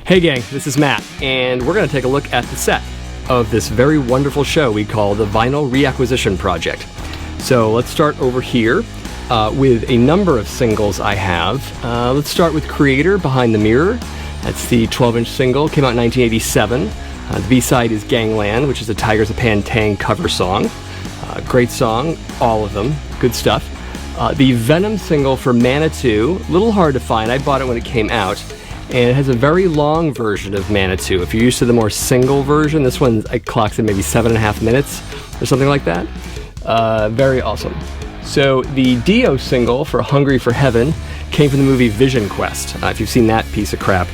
Hey gang, this is Matt, and we're going to take a look at the set of this very wonderful show we call the Vinyl Reacquisition Project. So let's start over here with a number of singles I have. Let's start with Creator, Behind the Mirror. That's the 12-inch single, came out in 1987. The B-side is Gangland, which is a Tigers of Pantang cover song. Great song, all of them, good stuff. The Venom single for Manitou, a little hard to find. I bought it when it came out. And it has a very long version of Manitou. If you're used to the more single version, this one I clocked in maybe 7.5 minutes or something like that. Very awesome. So the Dio single for Hungry for Heaven came from the movie Vision Quest. If you've seen that piece of crap,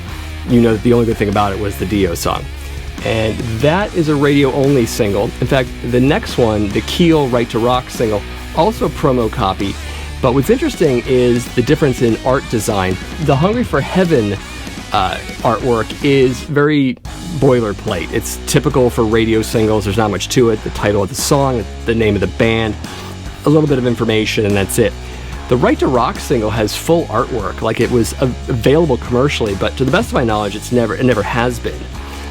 you know that the only good thing about it was the Dio song. And that is a radio-only single. In fact, the next one, the Keel Right to Rock single, also a promo copy. But what's interesting is the difference in art design. The Hungry for Heaven artwork is very boilerplate. It's typical for radio singles. There's not much to it. The title of the song, the name of the band, a little bit of information, and that's it. The Right to Rock single has full artwork, like it was available commercially, but to the best of my knowledge, it never has been.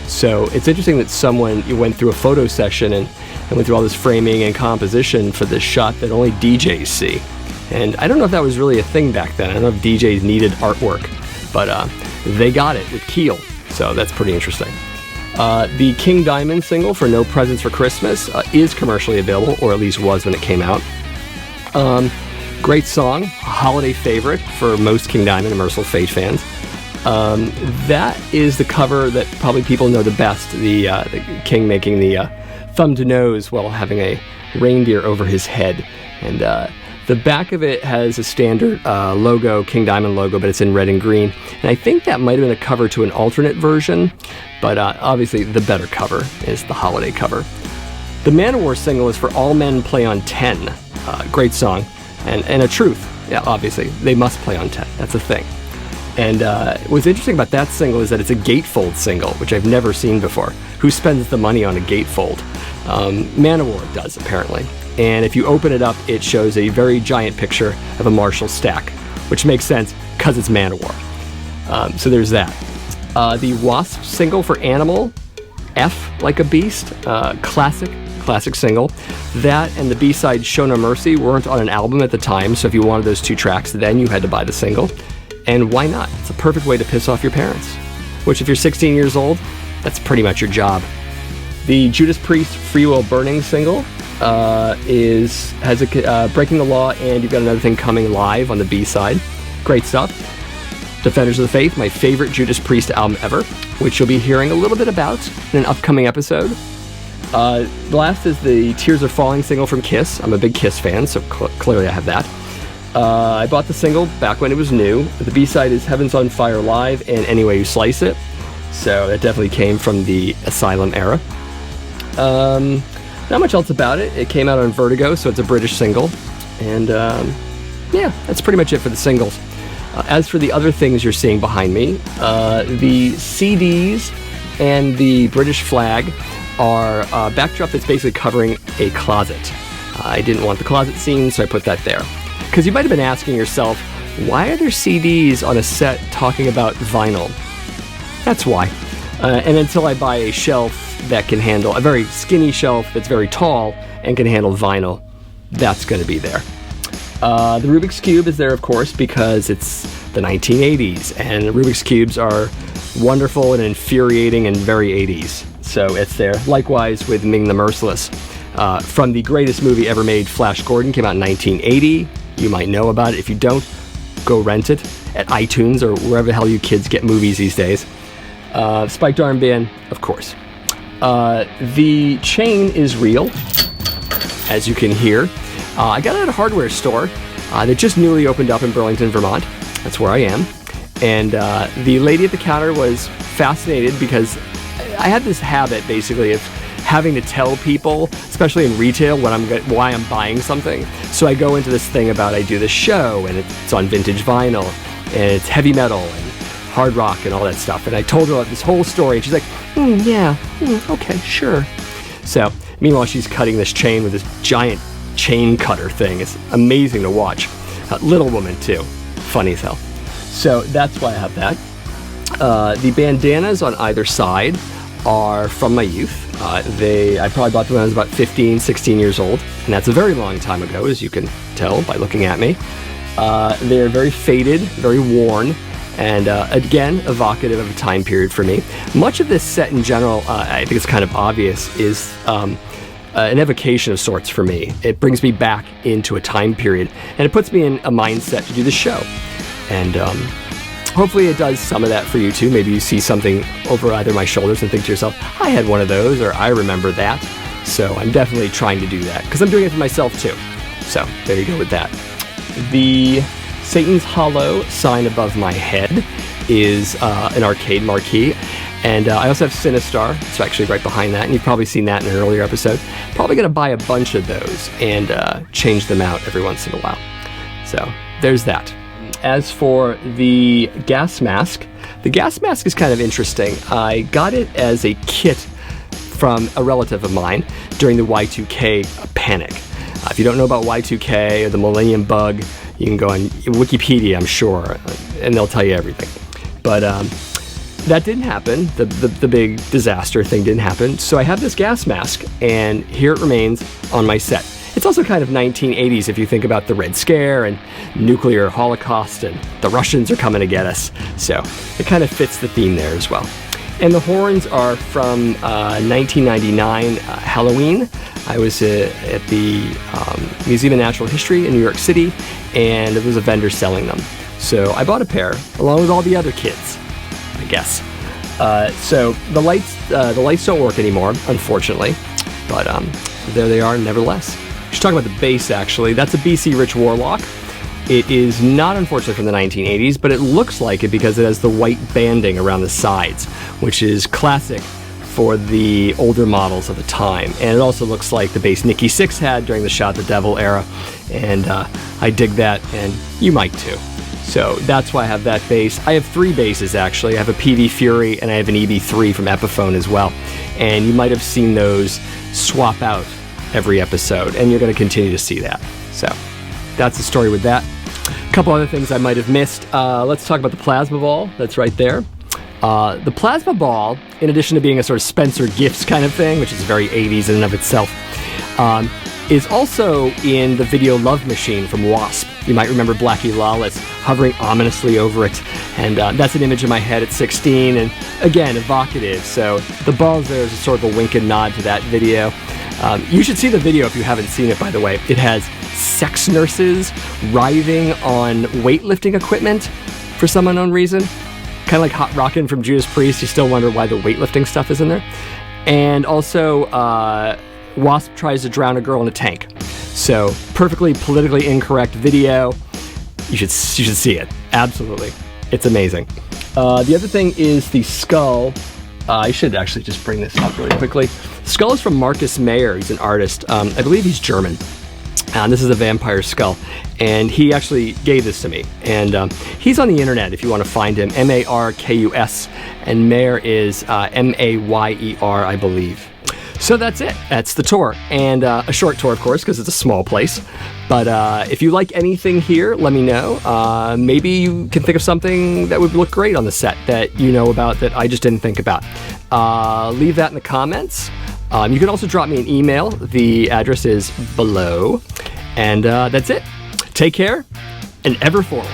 So it's interesting that someone went through a photo session and went through all this framing and composition for this shot that only DJs see. And I don't know if that was really a thing back then. I don't know if DJs needed artwork, but they got it with Keel, so that's pretty interesting. The King Diamond single for No Presents for Christmas is commercially available, or at least was when it came out. Great song, a holiday favorite for most King Diamond and Merciful Fate fans. That is the cover that probably people know the best, the King making the thumb to nose while having a reindeer over his head. And the back of it has a standard logo, King Diamond logo, but it's in red and green. And I think that might have been a cover to an alternate version, but obviously the better cover is the holiday cover. The OWar single is for All Men Play on 10. Great song. And a truth. Yeah, obviously, they must play on 10. That's a thing. And what's interesting about that single is that it's a gatefold single, which I've never seen before. Who spends the money on a gatefold? OWar does, apparently. And if you open it up, it shows a very giant picture of a Marshall stack, which makes sense because it's OWar. So there's that. The Wasp single for Animal, F Like a Beast, classic single. That and the B-side Show No Mercy weren't on an album at the time, so if you wanted those two tracks, then you had to buy the single. And why not? It's a perfect way to piss off your parents. Which, if you're 16 years old, that's pretty much your job. The Judas Priest Free Will Burning single has a Breaking the Law, and you've got Another Thing Coming live on the B-side. Great stuff. Defenders of the Faith, my favorite Judas Priest album ever, which you'll be hearing a little bit about in an upcoming episode. The last is the Tears Are Falling single from Kiss. I'm a big Kiss fan, so clearly I have that. I bought the single back when it was new. The B-side is Heaven's on Fire Live and Any Way You Slice It. So that definitely came from the Asylum era. Not much else about it. It came out on Vertigo, so it's a British single. And yeah, that's pretty much it for the singles. As for the other things you're seeing behind me, the CDs and the British flag are a backdrop that's basically covering a closet. I didn't want the closet scene, so I put that there. Because you might have been asking yourself, why are there CDs on a set talking about vinyl? That's why. And until I buy a shelf that can handle, a very skinny shelf that's very tall and can handle vinyl, that's going to be there. The Rubik's Cube is there, of course, because it's the 1980s, and Rubik's Cubes are wonderful and infuriating and very 80s. So it's there. Likewise with Ming the Merciless. From the greatest movie ever made, Flash Gordon, came out in 1980. You might know about it. If you don't, go rent it at iTunes or wherever the hell you kids get movies these days. Spiked Armband, of course. The chain is real, as you can hear. I got it at a hardware store that just newly opened up in Burlington, Vermont. That's where I am. And the lady at the counter was fascinated because I had this habit, basically, of having to tell people, especially in retail, why I'm buying something. So I go into this thing about I do this show, and it's on vintage vinyl, and it's heavy metal, and hard rock, and all that stuff. And I told her this whole story, and she's like, okay, sure. So, meanwhile, she's cutting this chain with this giant chain cutter thing. It's amazing to watch. Little Woman, too. Funny as hell. So that's why I have that. The bandanas on either side are from my youth. I probably bought them when I was about 15, 16 years old, and that's a very long time ago, as you can tell by looking at me. They're very faded, very worn, and again, evocative of a time period for me. Much of this set in general, I think it's kind of obvious, is an evocation of sorts for me. It brings me back into a time period, and it puts me in a mindset to do the show. And hopefully it does some of that for you too. Maybe you see something over either my shoulders and think to yourself, I had one of those, or I remember that. So I'm definitely trying to do that, because I'm doing it for myself too. So there you go with that. The Satan's Hollow sign above my head is an arcade marquee. And I also have Sinistar. It's actually right behind that, and you've probably seen that in an earlier episode. Probably going to buy a bunch of those and change them out every once in a while. So there's that. As for the gas mask is kind of interesting. I got it as a kit from a relative of mine during the Y2K panic. If you don't know about Y2K or the Millennium Bug, you can go on Wikipedia, I'm sure, and they'll tell you everything. But that didn't happen. The big disaster thing didn't happen. So I have this gas mask, and here it remains on my set. It's also kind of 1980s if you think about the Red Scare and nuclear holocaust, and the Russians are coming to get us. So it kind of fits the theme there as well. And the horns are from 1999 Halloween. I was at the Museum of Natural History in New York City, and there was a vendor selling them. So I bought a pair along with all the other kids, I guess. So the lights don't work anymore, unfortunately, but there they are nevertheless. We should talk about the bass, actually. That's a BC Rich Warlock. It is not, unfortunately, from the 1980s, but it looks like it because it has the white banding around the sides, which is classic for the older models of the time. And it also looks like the bass Nikki Sixx had during the Shot the Devil era, and I dig that, and you might too. So that's why I have that bass. I have 3 basses, actually. I have a PV Fury, and I have an EB3 from Epiphone as well. And you might have seen those swap out every episode, and you're going to continue to see that. So that's the story with that. A couple other things I might have missed. Let's talk about the plasma ball that's right there. The plasma ball, in addition to being a sort of Spencer Gifts kind of thing, which is very 80s in and of itself, is also in the video Love Machine from Wasp. You might remember Blackie Lawless hovering ominously over it, and that's an image in my head at 16, and again, evocative. So the balls there is a sort of a wink and nod to that video. You should see the video if you haven't seen it, by the way. It has sex nurses writhing on weightlifting equipment for some unknown reason. Kind of like Hot Rockin' from Judas Priest. You still wonder why the weightlifting stuff is in there. And also, Wasp tries to drown a girl in a tank. So, perfectly politically incorrect video. You should see it. Absolutely. It's amazing. The other thing is the skull. I should actually just bring this up really quickly. Skull is from Marcus Mayer. He's an artist. I believe he's German. This is a vampire skull, and he actually gave this to me. And he's on the internet if you want to find him. Markus, and Mayer is Mayer, I believe. So that's it. That's the tour, and a short tour, of course, because it's a small place. But if you like anything here, let me know. Maybe you can think of something that would look great on the set that you know about that I just didn't think about. Leave that in the comments. You can also drop me an email. The address is below. And that's it. Take care, and ever forward.